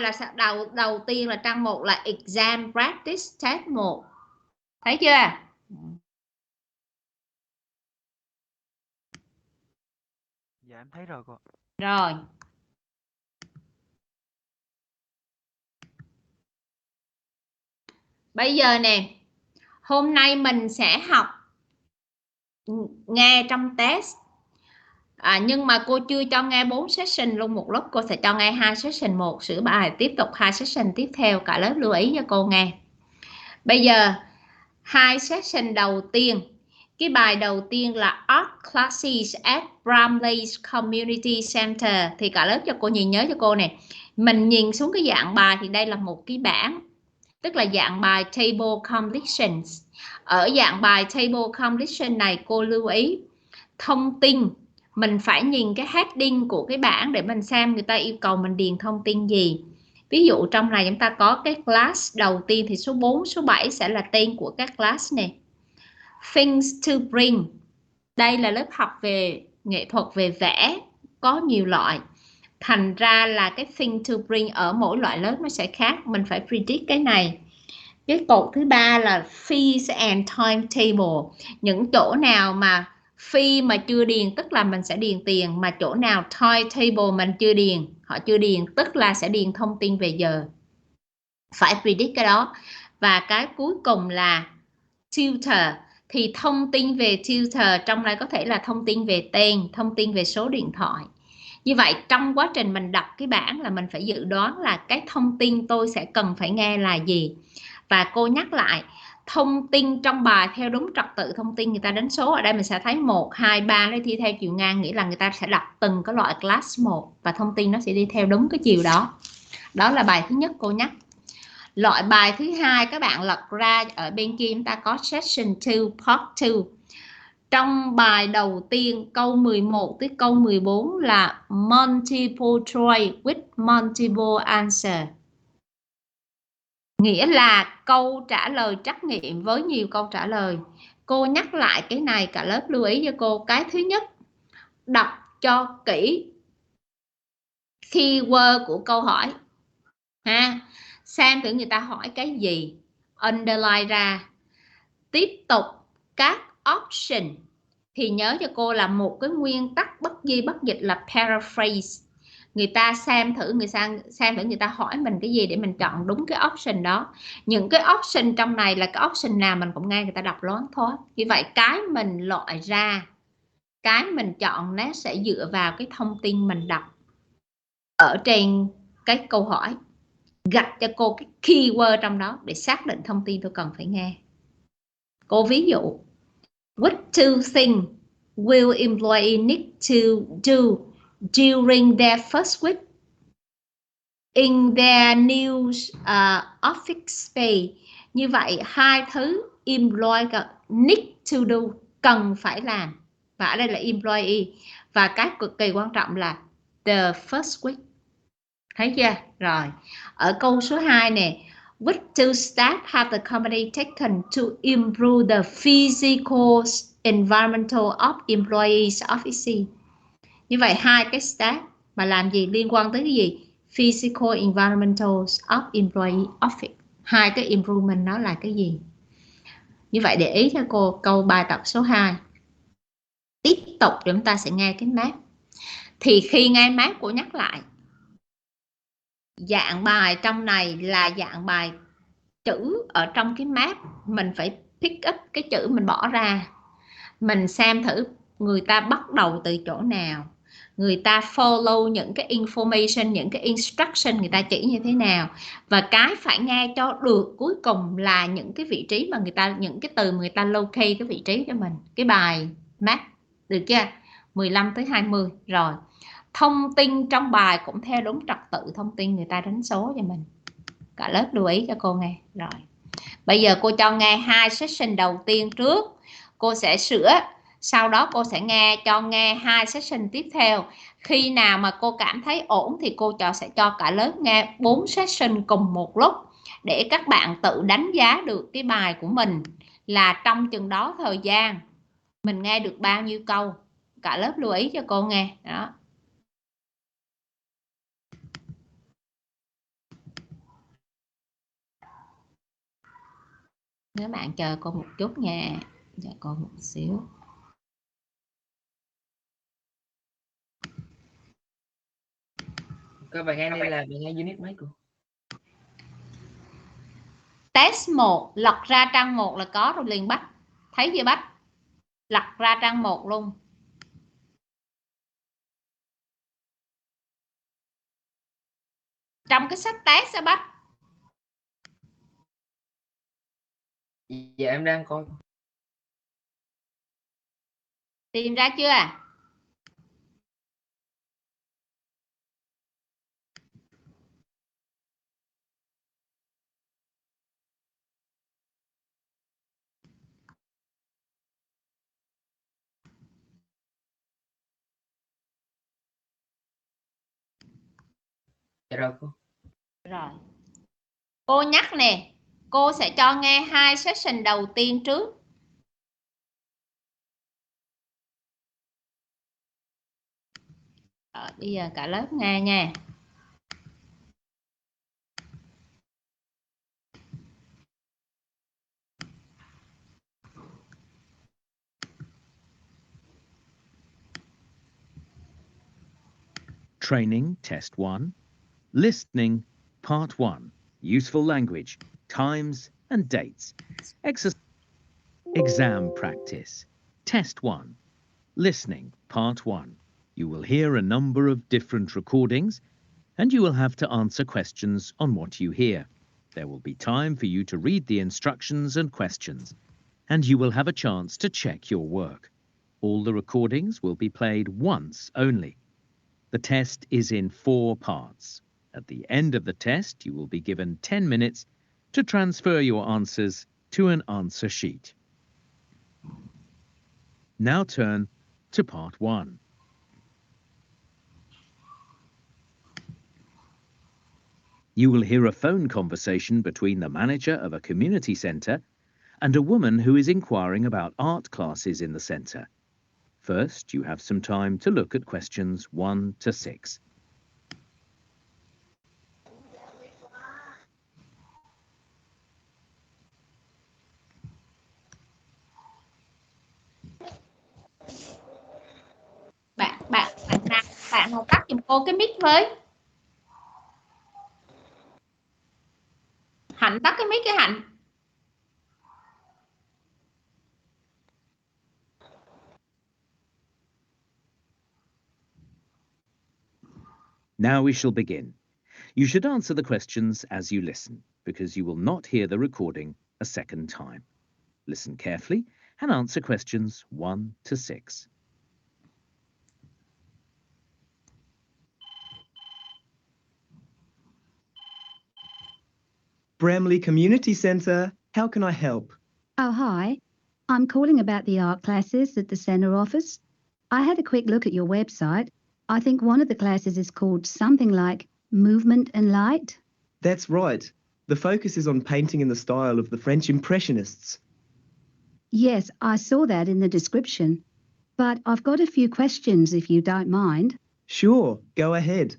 là đầu tiên là trang 1 là exam practice test 1. Thấy chưa? Dạ em thấy rồi cô. Rồi. Bây giờ nè, hôm nay mình sẽ học nghe trong test. Nhưng mà cô chưa cho nghe 4 session luôn một lúc, cô sẽ cho nghe 2 session, một sửa bài tiếp tục 2 session tiếp theo, cả lớp lưu ý cho cô nghe. Bây giờ 2 session đầu tiên, cái bài đầu tiên là Art Classes at Bramley's Community Center, thì cả lớp cho cô nhìn nhớ cho cô nè. Mình nhìn xuống cái dạng bài thì đây là một cái bảng, tức là dạng bài table completions. Ở dạng bài table completion này cô lưu ý thông tin mình phải nhìn cái heading của cái bảng để mình xem người ta yêu cầu mình điền thông tin gì. Ví dụ trong này chúng ta có cái class đầu tiên thì số 4, số 7 sẽ là tên của các class này. Things to bring. Đây là lớp học về nghệ thuật về vẽ, có nhiều loại. Thành ra là cái thing to bring ở mỗi loại lớp nó sẽ khác, mình phải predict cái này. Cái cột thứ ba là fees and timetable. Những chỗ nào mà fee mà chưa điền tức là mình sẽ điền tiền, mà chỗ nào timetable mình chưa điền, họ chưa điền tức là sẽ điền thông tin về giờ. Phải predict cái đó. Và cái cuối cùng là tutor, thì thông tin về tutor trong này có thể là thông tin về tên, thông tin về số điện thoại. Như vậy trong quá trình mình đọc cái bảng là mình phải dự đoán là cái thông tin tôi sẽ cần phải nghe là gì. Và cô nhắc lại, thông tin trong bài theo đúng trật tự thông tin, người ta đánh số ở đây mình sẽ thấy 1, 2, 3 nó đi theo chiều ngang, nghĩa là người ta sẽ đọc từng cái loại class một và thông tin nó sẽ đi theo đúng cái chiều đó. Đó là bài thứ nhất cô nhắc. Loại bài thứ hai các bạn lật ra ở bên kia chúng ta có session 2 part 2. Trong bài đầu tiên câu 11 tới câu 14 là multiple choice with multiple answer. Nghĩa là câu trả lời trắc nghiệm với nhiều câu trả lời. Cô nhắc lại cái này cả lớp lưu ý cho cô. Cái thứ nhất, đọc cho kỹ keyword của câu hỏi ha, xem thử người ta hỏi cái gì, underline ra. Tiếp tục các option thì nhớ cho cô là một cái nguyên tắc bất di bất dịch là paraphrase. Người ta xem thử người ta hỏi mình cái gì để mình chọn đúng cái option đó. Những cái option trong này là cái option nào mình cũng nghe người ta đọc loáng thoáng. Như vậy cái mình loại ra, cái mình chọn nó sẽ dựa vào cái thông tin mình đọc ở trên cái câu hỏi, gạch cho cô cái keyword trong đó để xác định thông tin tôi cần phải nghe. Cô ví dụ, what two things will employee need to do during their first week in their new office space? Như vậy hai thứ employee need to do, cần phải làm, và ở đây là employee, và cái cực kỳ quan trọng là the first week. Thấy chưa? Rồi ở câu số 2 nè, which two steps have the company taken to improve the physical environmental of employees office? Như vậy hai cái step mà làm gì, liên quan tới cái gì? Physical environmental of employee office. Hai cái improvement nó là cái gì? Như vậy để ý cho cô câu bài tập số 2. Tiếp tục chúng ta sẽ nghe cái map. Thì khi nghe map cô nhắc lại, dạng bài trong này là dạng bài chữ ở trong cái map, mình phải pick up cái chữ mình bỏ ra. Mình xem thử người ta bắt đầu từ chỗ nào, người ta follow những cái information, những cái instruction người ta chỉ như thế nào, và cái phải nghe cho được cuối cùng là những cái vị trí mà người ta, những cái từ người ta locate cái vị trí cho mình, cái bài map, được chưa? 15 tới 20 rồi. Thông tin trong bài cũng theo đúng trật tự thông tin người ta đánh số cho mình. Cả lớp lưu ý cho cô nghe. Rồi bây giờ cô cho nghe 2 session đầu tiên trước, cô sẽ sửa, sau đó cô sẽ cho nghe 2 session tiếp theo. Khi nào mà cô cảm thấy ổn thì cô sẽ cho cả lớp nghe 4 session cùng một lúc, để các bạn tự đánh giá được cái bài của mình là trong chừng đó thời gian mình nghe được bao nhiêu câu. Cả lớp lưu ý cho cô nghe đó. Các bạn chờ cô một chút nha. Chờ cô một xíu. Các bạn nghe đây là bạn nghe unit mấy cô? Test 1, lật ra trang 1 là có rồi liền Bách. Thấy chưa Bách? Lật ra trang 1 luôn. Trong cái sách test á Bách. Dạ em đang coi. Tìm ra chưa? Dạ rồi cô. Rồi. Cô nhắc nè, cô sẽ cho nghe 2 session đầu tiên trước. Bây giờ cả lớp nghe nha. Training Test 1. Listening Part 1. Useful language, times and dates. Exam practice. Test 1. Listening Part 1. You will hear a number of different recordings and you will have to answer questions on what you hear. There will be time for you to read the instructions and questions, and you will have a chance to check your work. All the recordings will be played once only. The test is in 4 parts. At the end of the test, you will be given 10 minutes to transfer your answers to an answer sheet. Now turn to part 1. You will hear a phone conversation between the manager of a community centre and a woman who is inquiring about art classes in the centre. First, you have some time to look at questions 1 to 6. Bạn nào tắt giùm cô cái mic với. Hạnh tắt cái mic cái Hạnh. Now we shall begin. You should answer the questions as you listen, because you will not hear the recording a second time. Listen carefully and answer questions 1 to 6. Bramley Community Centre, how can I help? Oh, hi. I'm calling about the art classes at the centre office. I had a quick look at your website. I think one of the classes is called something like Movement and Light. That's right. The focus is on painting in the style of the French Impressionists. Yes, I saw that in the description. But I've got a few questions if you don't mind. Sure, go ahead.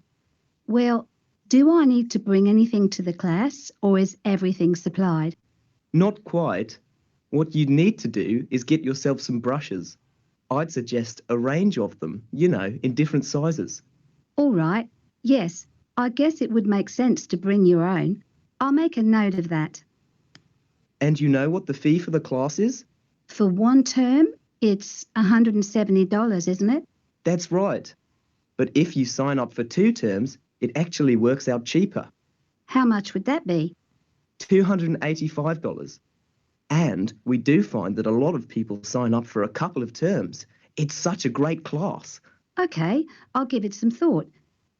Well, do I need to bring anything to the class or is everything supplied? Not quite. What you'd need to do is get yourself some brushes. I'd suggest a range of them, you know, in different sizes. All right. Yes, I guess it would make sense to bring your own. I'll make a note of that. And you know what the fee for the class is? For one term, it's $170, isn't it? That's right. But if you sign up for 2 terms, it actually works out cheaper. How much would that be? $285. And we do find that a lot of people sign up for a couple of terms. It's such a great class. OK, I'll give it some thought.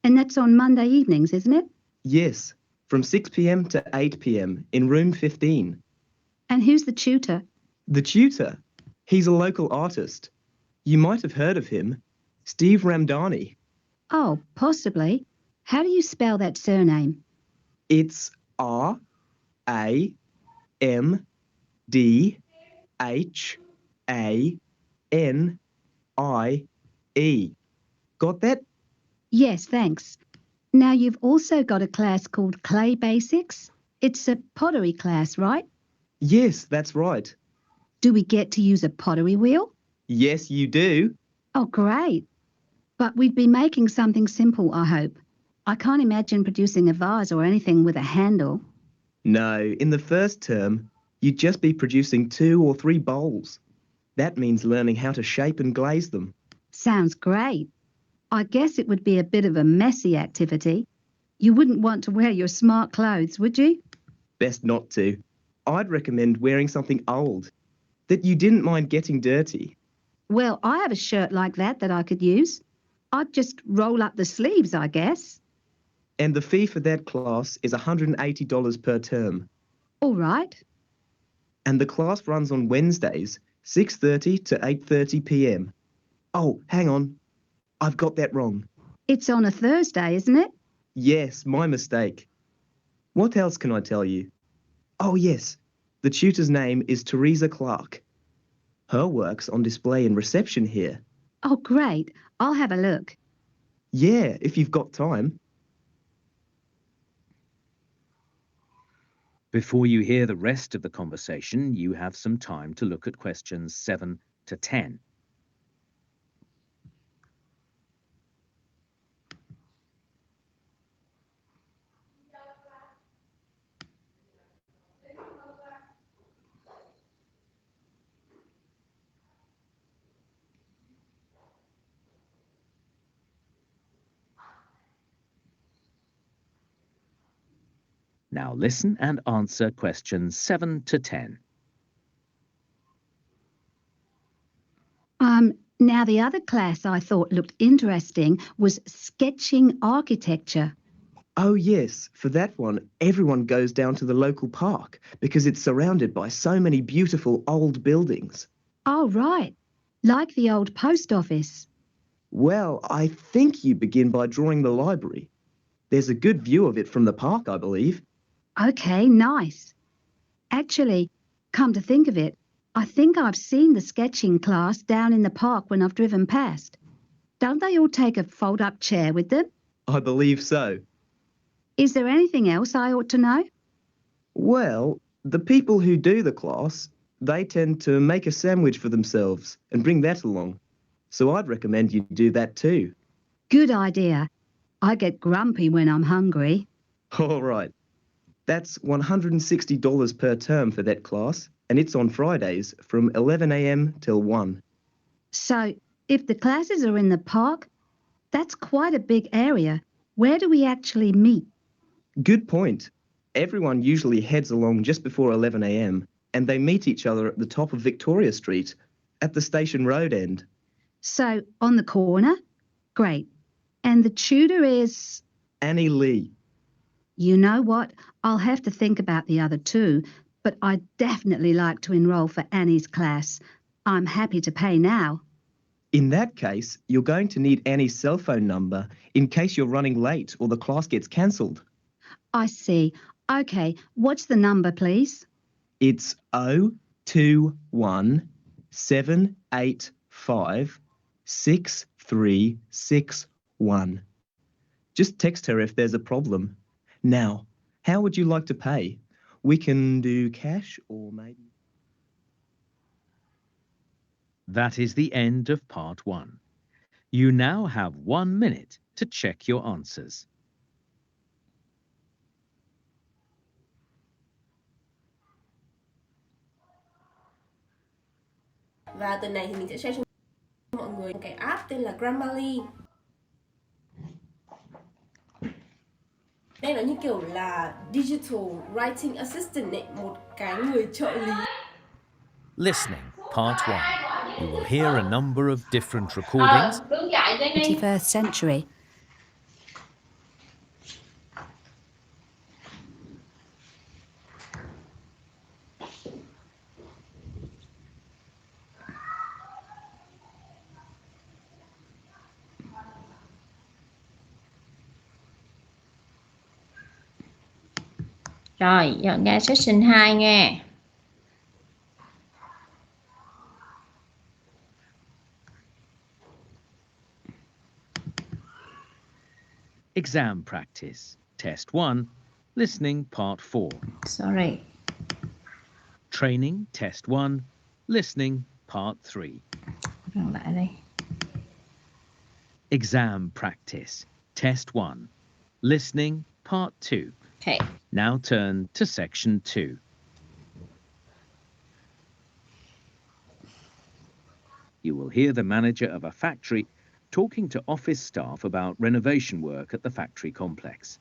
And that's on Monday evenings, isn't it? Yes, from 6 p.m. to 8 p.m. in room 15. And who's the tutor? The tutor? He's a local artist. You might have heard of him. Steve Ramdani. Oh, possibly. How do you spell that surname? It's R-A-M-D-H-A-N-I-E. Got that? Yes, thanks. Now, you've also got a class called Clay Basics. It's a pottery class, right? Yes, that's right. Do we get to use a pottery wheel? Yes, you do. Oh, great. But we'd be making something simple, I hope. I can't imagine producing a vase or anything with a handle. No, in the first term, you'd just be producing 2 or 3 bowls. That means learning how to shape and glaze them. Sounds great. I guess it would be a bit of a messy activity. You wouldn't want to wear your smart clothes, would you? Best not to. I'd recommend wearing something old, that you didn't mind getting dirty. Well, I have a shirt like that I could use. I'd just roll up the sleeves, I guess. And the fee for that class is $180 per term. All right. And the class runs on Wednesdays, 6:30 to 8:30 p.m. Oh, hang on. I've got that wrong. It's on a Thursday, isn't it? Yes, my mistake. What else can I tell you? Oh, yes. The tutor's name is Teresa Clark. Her work's on display in reception here. Oh, great. I'll have a look. Yeah, if you've got time. Before you hear the rest of the conversation, you have some time to look at questions 7 to 10. Now listen and answer questions 7 to 10. Now the other class I thought looked interesting was sketching architecture. Oh, yes, for that one, everyone goes down to the local park because it's surrounded by so many beautiful old buildings. Oh, right. Like the old post office. Well, I think you begin by drawing the library. There's a good view of it from the park, I believe. Okay, nice. Actually, come to think of it, I think I've seen the sketching class down in the park when I've driven past. Don't they all take a fold-up chair with them? I believe so. Is there anything else I ought to know? Well, the people who do the class, they tend to make a sandwich for themselves and bring that along. So I'd recommend you do that too. Good idea. I get grumpy when I'm hungry. All right. That's $160 per term for that class, and it's on Fridays from 11 a.m. till 1. So, if the classes are in the park, that's quite a big area. Where do we actually meet? Good point. Everyone usually heads along just before 11 a.m. and they meet each other at the top of Victoria Street, at the Station Road end. So, on the corner? Great. And the tutor is... Annie Lee. You know what? I'll have to think about the other two, but I'd definitely like to enroll for Annie's class. I'm happy to pay now. In that case, you're going to need Annie's cell phone number in case you're running late or the class gets cancelled. I see. Okay, what's the number, please? It's 021 785 6361. Just text her if there's a problem. Now, how would you like to pay? We can do cash or maybe... That is the end of part 1. You now have 1 minute to check your answers. Và tuần này thì mình sẽ share cho mọi người một cái app tên là Grammarly. Đây nó như kiểu là digital writing assistant ấy, một cái người trợ lý. Listening, part 1. You will hear a number of different recordings. 21st century. Rồi, giờ nghe session 2 nghe. Exam practice. Test 1. Listening, part 4. Sorry. Training Test 1, Listening Part 3. Dừng lại đi. Exam Practice Test 1, Listening Part 2. Okay. Now turn to Section 2. You will hear the manager of a factory talking to office staff about renovation work at the factory complex.